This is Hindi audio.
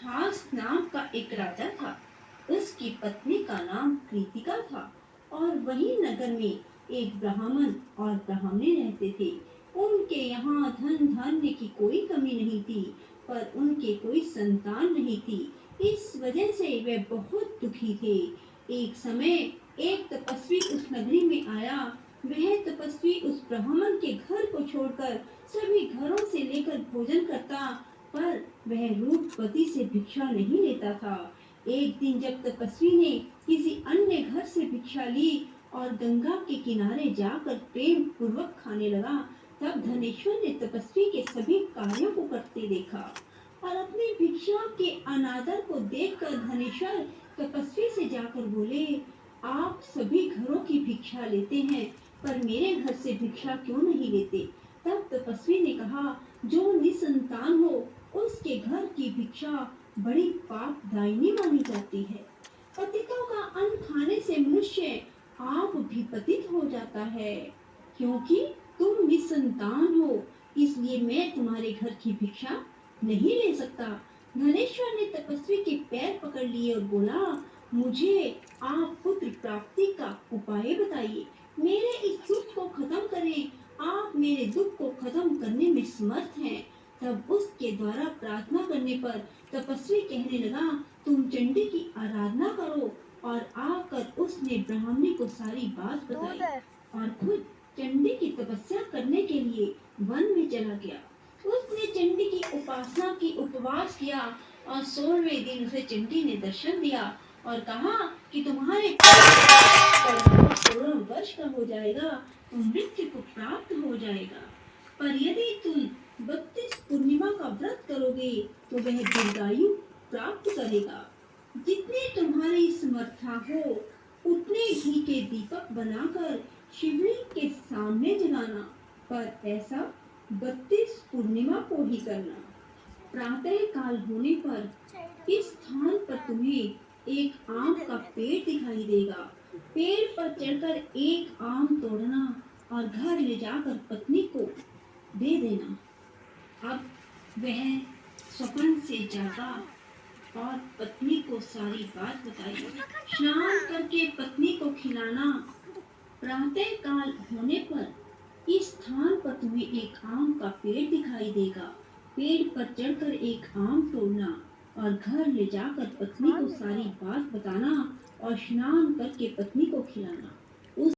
हास नाम का एक राजा था। उसकी पत्नी का नाम कृतिका था और वही नगर में एक ब्राह्मण और ब्राह्मणी रहते थे। उनके यहाँ धन धान्य की कोई कमी नहीं थी, पर उनके कोई संतान नहीं थी। इस वजह से वे बहुत दुखी थे। एक समय एक तपस्वी उस नगरी में आया। वह तपस्वी उस ब्राह्मण के घर को छोड़कर सभी घरों से लेकर भोजन करता, पर वह रूपवती से भिक्षा नहीं लेता था। एक दिन जब तपस्वी ने किसी अन्य घर से भिक्षा ली और गंगा के किनारे जाकर प्रेम पूर्वक खाने लगा, तब धनेश्वर ने तपस्वी के सभी कार्यों को करते देखा और अपनी भिक्षा के अनादर को देखकर धनेश्वर तपस्वी से जाकर बोले, आप सभी घरों की भिक्षा लेते हैं, पर मेरे घर से भिक्षा क्यों नहीं लेते? तब तपस्वी ने कहा, जो निसंतान हो उसके घर की भिक्षा बड़ी पापदायिनी मानी जाती है। पतितों का अन्न खाने से मनुष्य आप भी पतित हो जाता है। क्योंकि तुम निसंतान हो, इसलिए मैं तुम्हारे घर की भिक्षा नहीं ले सकता। धनेश्वर ने तपस्वी के पैर पकड़ लिए और बोला, मुझे आप पुत्र प्राप्ति का उपाय बताइए। मेरे इस दुख को खत्म करें। आप मेरे दुख को खत्म करने में समर्थ हैं। तब उसके द्वारा प्रार्थना करने पर तपस्वी कहने लगा, तुम चंडी की आराधना करो। और आकर उसने ब्राह्मणी को सारी बात बताई और खुद चंडी की तपस्या करने के लिए वन में चला गया। उसने चंडी की उपासना की, उपवास किया और 16वें दिन उसे चंडी ने दर्शन दिया और कहा कि तुम्हारे 16 वर्ष का हो जाएगा तो मृत्यु को प्राप्त हो जाएगा, पर यदि तुम 32 पूर्णिमा का व्रत करोगे तो वह दीर्घायु प्राप्त करेगा। जितने तुम्हारी समर्था हो उतने घी के दीपक बनाकर शिवलिंग के सामने जलाना, पर ऐसा 32 पूर्णिमा को ही करना। प्रातः काल होने पर इस स्थान पर तुम्हें एक आम का पेड़ दिखाई देगा। पेड़ पर चढ़कर एक आम तोड़ना और घर ले जाकर पत्नी को दे देना। अब वह स्वप्न से जागा और पत्नी को सारी बात बताई। स्नान करके पत्नी को खिलाना। प्रातः काल होने पर इस स्थान पर तुम्हें एक आम का पेड़ दिखाई देगा। पेड़ पर चढ़कर एक आम तोड़ना और घर ले जाकर पत्नी को सारी बात बताना और स्नान करके पत्नी को खिलाना।